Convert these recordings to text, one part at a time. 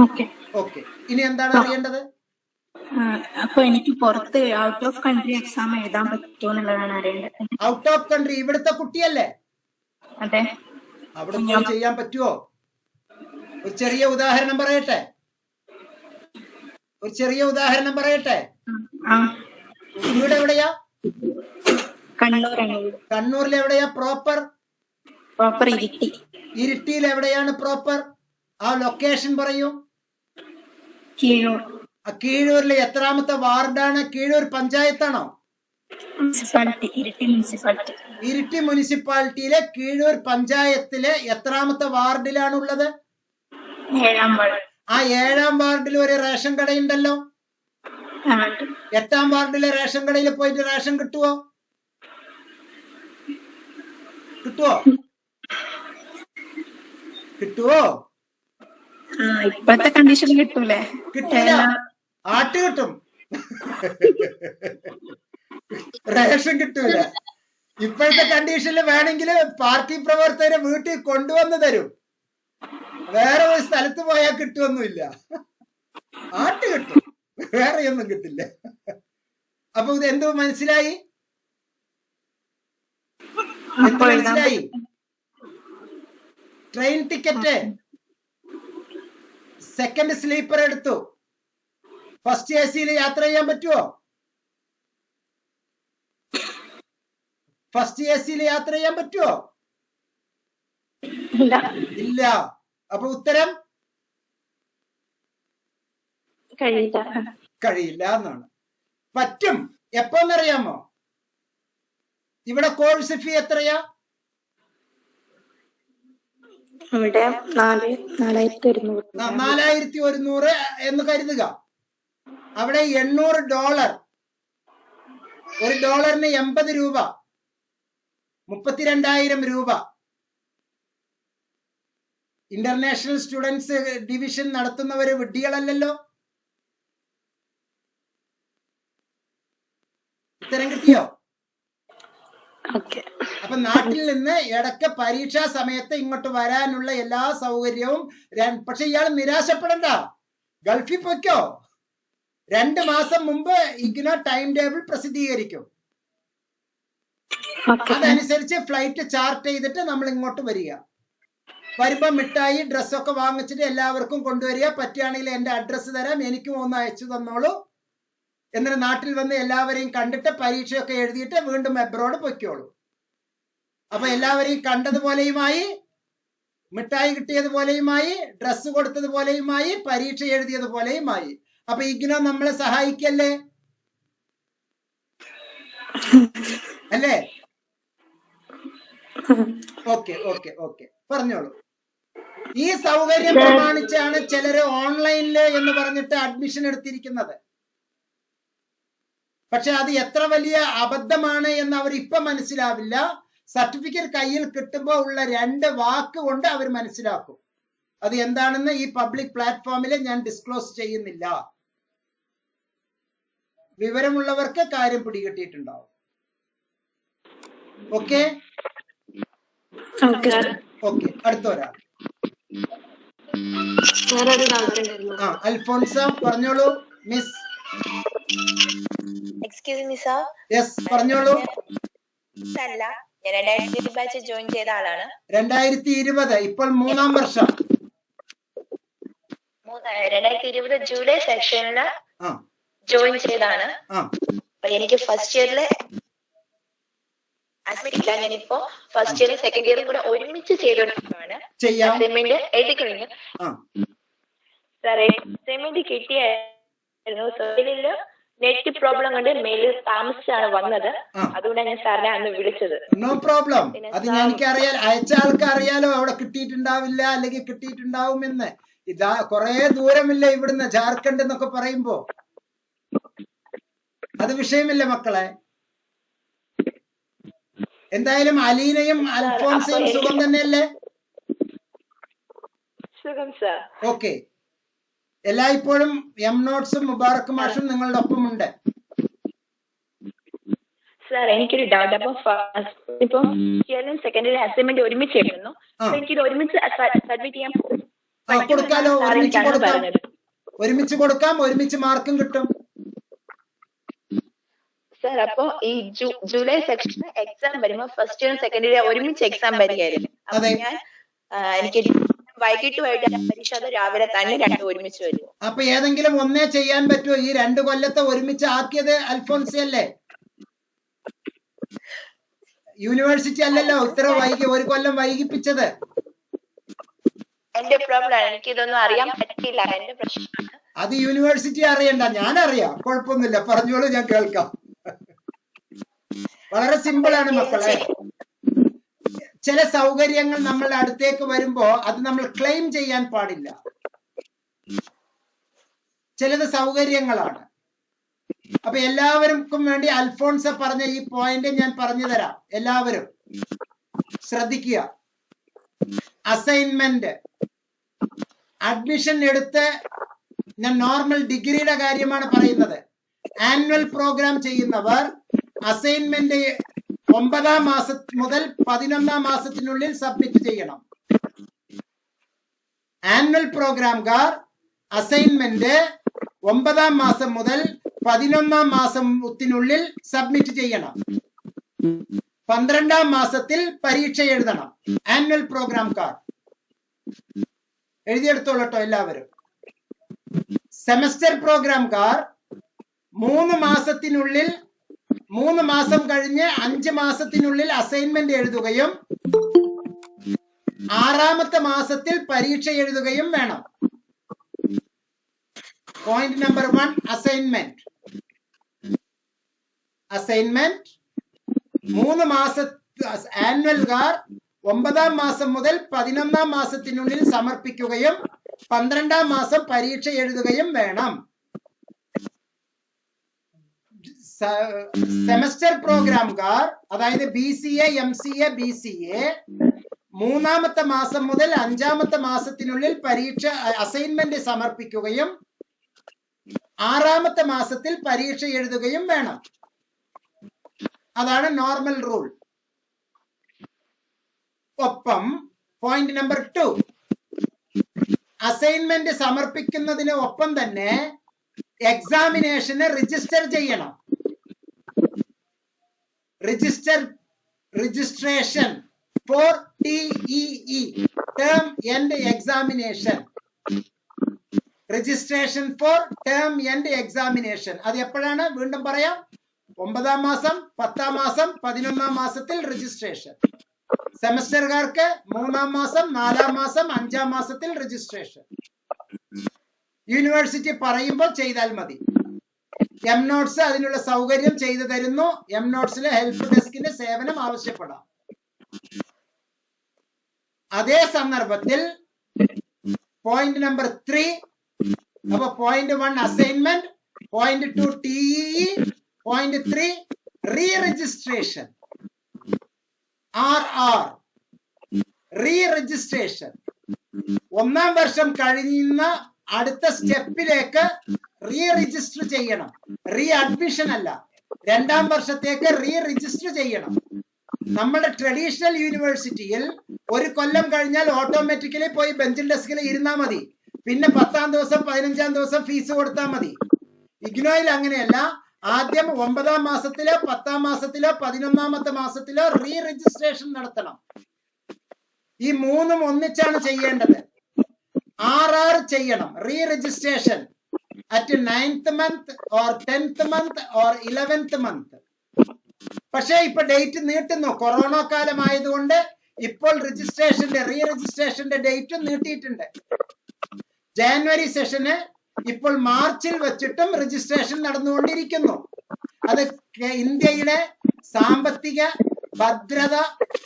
Okay. ഇനി എന്താണ് അറിയേണ്ടത്? അപ്പൊ എനിക്ക് പുറത്ത് ഔട്ട് ഓഫ് കൺട്രി എക്സാം എഴുതാൻ പറ്റുമോ എന്നുള്ളതാണ് അറിയേണ്ടത്. ഔട്ട് ഓഫ് കൺട്രി ഇവിടുത്തെ കുട്ടിയല്ലേ? അതെ. അവിടെ പോയി ചെയ്യാൻ പറ്റുമോ? ഒരു ചെറിയ ഉദാഹരണം പറയട്ടെ. വീട് എവിടെയാ? കണ്ണൂരിൽ എവിടെയാ പ്രോപ്പർ? ഇരിട്ടിയിൽ എവിടെയാണ് പ്രോപ്പർ? ആ ലൊക്കേഷൻ പറയൂ. കീഴൂരിലെ എത്രാമത്തെ വാർഡാണ്? കീഴൂർ പഞ്ചായത്താണോ? ഇരിട്ടി മുനിസിപ്പാലിറ്റിയിലെ കീഴൂർ പഞ്ചായത്തിലെ എത്രാമത്തെ വാർഡിലാണുള്ളത്? 7ാം വാർഡ്. ആ 7ാം വാർഡിൽ ഒരു റേഷൻ കടയുണ്ടല്ലോ. 8ാം വാർഡിലെ റേഷൻ കടയിൽ പോയിട്ട് റേഷൻ കിട്ടുവോ? ഇപ്പോഴത്തെ കണ്ടീഷൻ കിട്ടൂലേ? കിട്ടൂല. ആട്ട് കിട്ടും, റേഷൻ കിട്ടൂല. ഇപ്പോഴത്തെ കണ്ടീഷനിൽ വേണമെങ്കിൽ പാർട്ടി പ്രവർത്തകരെ വീട്ടിൽ കൊണ്ടുവന്ന് തരും. വേറെ ഒരു സ്ഥലത്ത് പോയാൽ കിട്ടുമൊന്നുമില്ല. ആട്ട് കിട്ടും, വേറെയൊന്നും കിട്ടില്ല. അപ്പൊ ഇത് എന്ത് മനസ്സിലായി? ട്രെയിൻ ടിക്കറ്റ് സെക്കൻഡ് സ്ലീപ്പർ എടുത്തു. ഫസ്റ്റ് എ സിയിൽ യാത്ര ചെയ്യാൻ പറ്റുമോ? ഇല്ല. അപ്പൊ ഉത്തരം കഴിയില്ല എന്നാണ്. പറ്റും. എപ്പോന്നറിയാമോ? ഇവിടെ കോഴ്സ് ഫീ എത്രയാ? 4100 എന്ന് കരുതുക. അവിടെ $800. ഒരു ഡോളറിന് 80 രൂപ, 32,000 രൂപ. ഇന്റർനാഷണൽ സ്റ്റുഡൻസ് ഡിവിഷൻ നടത്തുന്നവര് വിഡ്ഢികളല്ലല്ലോ. ഉത്തരം കിട്ടിയോ? അപ്പൊ നാട്ടിൽ നിന്ന് ഇടയ്ക്ക് പരീക്ഷാ സമയത്ത് ഇങ്ങോട്ട് വരാനുള്ള എല്ലാ സൗകര്യവും. പക്ഷെ ഇയാൾ നിരാശപ്പെടണ്ട, ഗൾഫിൽ പൊയ്ക്കോ. 2 മാസം മുമ്പ് ഇഗ്നോ ടൈം ടേബിൾ പ്രസിദ്ധീകരിക്കും. അതനുസരിച്ച് ഫ്ലൈറ്റ് ചാർട്ട് ചെയ്തിട്ട് നമ്മൾ ഇങ്ങോട്ട് വരിക. വരുമ്പോ മിഠായി ഡ്രസ്സൊക്കെ വാങ്ങിച്ചിട്ട് എല്ലാവർക്കും കൊണ്ടുവരിക. പറ്റുകയാണെങ്കിൽ എന്റെ അഡ്രസ്സ് തരാം, എനിക്കും ഒന്ന് അയച്ചു തന്നോളൂ. എന്നിട്ട് നാട്ടിൽ വന്ന് എല്ലാവരെയും കണ്ടിട്ട് പരീക്ഷയൊക്കെ എഴുതിയിട്ട് വീണ്ടും എബ്രോഡ് പൊയ്ക്കോളൂ. അപ്പൊ എല്ലാവരെയും കണ്ടതുപോലെയുമായി, മിഠായി കിട്ടിയതുപോലെയുമായി, ഡ്രസ്സ് കൊടുത്തതുപോലെയുമായി, പരീക്ഷ എഴുതിയതുപോലെയുമായി. അപ്പൊ ഇഗ്നോ നമ്മളെ സഹായിക്കല്ലേ? അല്ലേ? ഓക്കെ പറഞ്ഞോളൂ. ഈ സൗകര്യം പ്രമാണിച്ചാണ് ചിലര് ഓൺലൈനില് എന്ന് പറഞ്ഞിട്ട് അഡ്മിഷൻ എടുത്തിരിക്കുന്നത്. പക്ഷെ അത് എത്ര വലിയ അബദ്ധമാണ് എന്ന് അവർ ഇപ്പൊ മനസ്സിലാവില്ല. സർട്ടിഫിക്കറ്റ് കയ്യിൽ കിട്ടുമ്പോൾ ഉള്ള 2 വാക്ക് കൊണ്ട് അവർ മനസ്സിലാക്കും. അത് എന്താണെന്ന് ഈ പബ്ലിക് പ്ലാറ്റ്ഫോമിൽ ഞാൻ ഡിസ്ക്ലോസ് ചെയ്യുന്നില്ല. വിവരമുള്ളവർക്ക് കാര്യം പിടികിട്ടിയിട്ടുണ്ടാവും. ഓക്കെ. അടുത്തൊരാൾ. അൽഫോൺസ പറഞ്ഞോളൂ. Miss. Excuse me sir. Yes പറഞ്ഞോളൂ. അല്ല, ഞാൻ 2020 ബാച്ച് ജോയിൻ ചെയ്ത ആളാണ്. 2020 ഇപ്പോൾ 3ാം വർഷം. 2020 ജൂലൈ സെക്ഷനില് ജോയിൻ ചെയ്താണ്. അപ്പൊ എനിക്ക് ഫസ്റ്റ് ഇയറില് അഡ്മിറ്റ് ഇല്ല. ഞാനിപ്പോ ഫസ്റ്റ് ഇയറും സെക്കൻഡ് ഇയറും കൂടെ ഒരുമിച്ച് ചെയ്തോണ്ടിരിക്കുകയാണ്. അസൈൻമെന്റ് എഴുതി കഴിഞ്ഞു സാറേ. അസൈൻമെന്റ് കിട്ടിയായിരുന്നു. സോയിലില് നെറ്റ് പ്രോബ്ലം കൊണ്ട് മെയിലിൽ താമസിച്ചാണ് വന്നത്. അതുകൊണ്ടാണ് ഞാൻ സാറിനെ അന്ന് വിളിച്ചത്. No problem. അത് എനിക്കറിയാം. അയച്ച ആൾക്ക് അറിയാലോ അവിടെ കിട്ടിയിട്ടുണ്ടാവില്ല അല്ലെങ്കിൽ കിട്ടിയിട്ടുണ്ടാവുമെന്ന്. ഇതാ കൊറേ ദൂരമില്ല ഇവിടുന്ന്, ജാർഖണ്ഡ് എന്നൊക്കെ പറയുമ്പോ. അത് വിഷയമില്ല മക്കളെ. എന്തായാലും അലീനയും അൽഫോൺസയും സുഖം തന്നെയല്ലേ? സുഖം സർ. ഓക്കെ. എല്ലായ്പ്പോഴും എം നോട്ട്സും മുബാറക് മാഷും നിങ്ങളുടെ ഒപ്പമുണ്ട്. സാർ എനിക്കൊരു ഡൗട്ട്. അപ്പൊ ഇപ്പൊ സെക്കൻഡ് അസൈൻമെന്റ് ഒരുമിച്ച് എഴുതുന്നു. എനിക്കിത് ഒരുമിച്ച് സബ്മിറ്റ് ചെയ്യാൻ കൊടുക്കാലോ, ഒരുമിച്ച് സാറിനാണ് കൊടുക്കാം, പറഞ്ഞത്. ഒരുമിച്ച് കൊടുക്കാം, ഒരുമിച്ച് മാർക്കും കിട്ടും. സാർ അപ്പൊ ഈ ജൂലൈ സെക്ഷൻ എക്സാം വരുമ്പോ ഫസ്റ്റ് ഇയർ സെക്കൻഡ് ഇയർ ഒരുമിച്ച് എക്സാം വരികയായിരുന്നു. അപ്പൊ അതെ. ഞാൻ എനിക്ക് വൈകിട്ട് പരീക്ഷ അത് രാവിലെ തന്നെ രണ്ടും ഒരുമിച്ച് വരുമോ? അപ്പൊ ഏതെങ്കിലും ഒന്നേ ചെയ്യാൻ പറ്റുമോ? ഈ 2 കൊല്ലത്തെ ഒരുമിച്ച് ആക്കിയത് അൽഫോൻസി അല്ലേ, യൂണിവേഴ്സിറ്റി അല്ലല്ലോ ഇത്ര വൈകി 1 കൊല്ലം വൈകിപ്പിച്ചത്. എന്റെ പ്രോബ്ലം ആണ്, എനിക്ക് ഇതൊന്നും അറിയാൻ പറ്റില്ല, എന്റെ പ്രശ്നമാണ്. അത് യൂണിവേഴ്സിറ്റി അറിയണ്ട, ഞാൻ അറിയാം, കുഴപ്പമൊന്നുമില്ല, പറഞ്ഞോളൂ, ഞാൻ കേൾക്കാം. വളരെ സിമ്പിൾ ആണ് മക്കളെ. ചില സൗകര്യങ്ങൾ നമ്മളുടെ അടുത്തേക്ക് വരുമ്പോ അത് നമ്മൾ ക്ലെയിം ചെയ്യാൻ പാടില്ല. ചിലത് സൗകര്യങ്ങളാണ്. അപ്പൊ എല്ലാവർക്കും വേണ്ടി അൽഫോൺസ പറഞ്ഞ ഈ പോയിന്റ് ഞാൻ പറഞ്ഞു തരാം, എല്ലാവരും ശ്രദ്ധിക്കുക. അസൈൻമെന്റ് അഡ്മിഷൻ എടുത്ത്, ഞാൻ നോർമൽ ഡിഗ്രിയുടെ കാര്യമാണ് പറയുന്നത്. ആനുവൽ പ്രോഗ്രാം ചെയ്യുന്നവർ അസൈൻമെന്റ് 9-ാം മാസം മുതൽ 11-ാം മാസത്തിനുള്ളിൽ സബ്മിറ്റ് ചെയ്യണം. ആനുവൽ പ്രോഗ്രാംകാർ അസൈൻമെന്റ് 9-ാം മാസം മുതൽ 11-ാം മാസത്തിനുള്ളിൽ സബ്മിറ്റ് ചെയ്യണം. 12-ാം മാസത്തിൽ പരീക്ഷ എഴുതണം. ആനുവൽ പ്രോഗ്രാംകാർ എഴുതിയെടുത്തോളട്ടോ എല്ലാവരും. സെമസ്റ്റർ പ്രോഗ്രാംകാർ 3 മാസത്തിനുള്ളിൽ, 3 മാസം കഴിഞ്ഞ് 5 മാസത്തിനുള്ളിൽ അസൈൻമെന്റ് എഴുതുകയും 6-ാമത്തെ മാസത്തിൽ പരീക്ഷ എഴുതുകയും വേണം. Point number 1, assignment. അസൈൻമെന്റ് 3 മാസ ആനുവൽകാർ 9-ാം മാസം മുതൽ 11-ാം മാസത്തിനുള്ളിൽ സമർപ്പിക്കുകയും 12-ാം മാസം പരീക്ഷ എഴുതുകയും വേണം. സെമസ്റ്റർ പ്രോഗ്രാംകാർ, അതായത് BCA, MCA, BCA 3-ാമത്തെ മാസം മുതൽ 5-ാമത്തെ മാസത്തിനുള്ളിൽ പരീക്ഷ അസൈൻമെന്റ് സമർപ്പിക്കുകയും 6-ാമത്തെ മാസത്തിൽ പരീക്ഷ എഴുതുകയും വേണം. അതാണ് നോർമൽ റൂൾ. ഒപ്പം പോയിന്റ് നമ്പർ 2, അസൈൻമെന്റ് സമർപ്പിക്കുന്നതിന് ഒപ്പം തന്നെ എക്സാമിനേഷന് രജിസ്റ്റർ ചെയ്യണം. Registration four TEE, term end examination. Registration four term end examination. അത് എപ്പോഴാണ്? വീണ്ടും പറയാം, 9-ാം മാസം, 10-ാം മാസം, 11-ാം മാസത്തിൽ രജിസ്ട്രേഷൻ. സെമസ്റ്ററുകാർക്ക് 3-ാം മാസം, 4-ാം മാസം, 5-ാം മാസത്തിൽ രജിസ്ട്രേഷൻ. യൂണിവേഴ്സിറ്റി പറയുമ്പോൾ ചെയ്താൽ മതി. എംനോട്സ് അതിനുള്ള സൗകര്യം ചെയ്തു തരുന്നു. എംനോട്സിലെ ഹെൽപ്പ് ഡെസ്കിന്റെ സേവനം ആവശ്യപ്പെടാം. അതേ സന്ദർഭത്തിൽ പോയിന്റ് നമ്പർ 3, അപ്പൊ point 1 assignment, point 2 TEE, point 3 re registration, RR re registration. 1-ാം വർഷം കഴിയുന്ന അടുത്ത സ്റ്റെപ്പിലേക്ക് റീ രജിസ്റ്റർ ചെയ്യണം. റീ അഡ്മിഷൻ അല്ല, 2-ാം വർഷത്തേക്ക് റീ രജിസ്റ്റർ ചെയ്യണം. നമ്മുടെ ട്രഡീഷണൽ യൂണിവേഴ്സിറ്റിയിൽ 1 കൊല്ലം കഴിഞ്ഞാൽ ഓട്ടോമാറ്റിക്കലി പോയി ബെഞ്ചിൽ ഡെസ്കിൽ ഇരുന്നാ മതി. പിന്നെ 10-ാം ദിവസം 15-ാം ദിവസം ഫീസ് കൊടുത്താൽ മതി. ഇഗ്നോയിൽ അങ്ങനെയല്ല. ആദ്യം 9-ാം മാസത്തിലോ 10-ാം മാസത്തിലോ 11-ാമത്തെ മാസത്തിലോ റീ രജിസ്ട്രേഷൻ നടത്തണം. ഈ 3ഉം ഒന്നിച്ചാണ് ചെയ്യേണ്ടത്. RR ചെയ്യണം, re registration at 9th month or 10th month or 11th month. പക്ഷേ ഇപ്പൊ ഡേറ്റ് നീട്ടുന്നു. കൊറോണ കാലമായതുകൊണ്ട് ഇപ്പോൾ രജിസ്ട്രേഷന്റെ റീ രജിസ്ട്രേഷന്റെ ഡേറ്റ് നീട്ടിയിട്ടുണ്ട്. ജാനുവരി സെഷന് ഇപ്പോൾ മാർച്ചിൽ വെച്ചിട്ടും രജിസ്ട്രേഷൻ നടന്നുകൊണ്ടിരിക്കുന്നു. അത് ഇന്ത്യയുടെ സാമ്പത്തിക ഭദ്രത,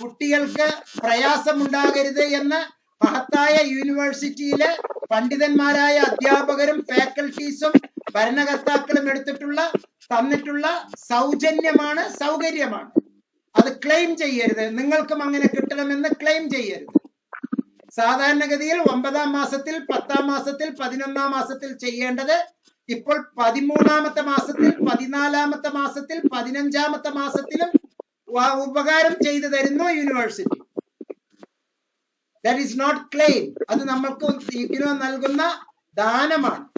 കുട്ടികൾക്ക് പ്രയാസമുണ്ടാകരുത് എന്ന് മഹത്തായ യൂണിവേഴ്സിറ്റിയിലെ പണ്ഡിതന്മാരായ അധ്യാപകരും ഫാക്കൽറ്റീസും ഭരണകർത്താക്കളും തന്നിട്ടുള്ള സൗജന്യമാണ്, സൗകര്യമാണ്. അത് ക്ലെയിം ചെയ്യരുത്. നിങ്ങൾക്കും അങ്ങനെ കിട്ടണമെന്ന് ക്ലെയിം ചെയ്യരുത്. സാധാരണഗതിയിൽ 9-ാം മാസത്തിൽ, 10-ാം മാസത്തിൽ, 11-ാം മാസത്തിൽ ചെയ്യേണ്ടത് ഇപ്പോൾ 13-ാമത്തെ മാസത്തിൽ, 14-ാമത്തെ മാസത്തിൽ, 15-ാമത്തെ മാസത്തിലും ഉപകാരം ചെയ്തു തരുന്നു university. That is not claim. അത് നമ്മൾക്ക് ഇഗ്നോ നൽകുന്ന ദാനമാണ്.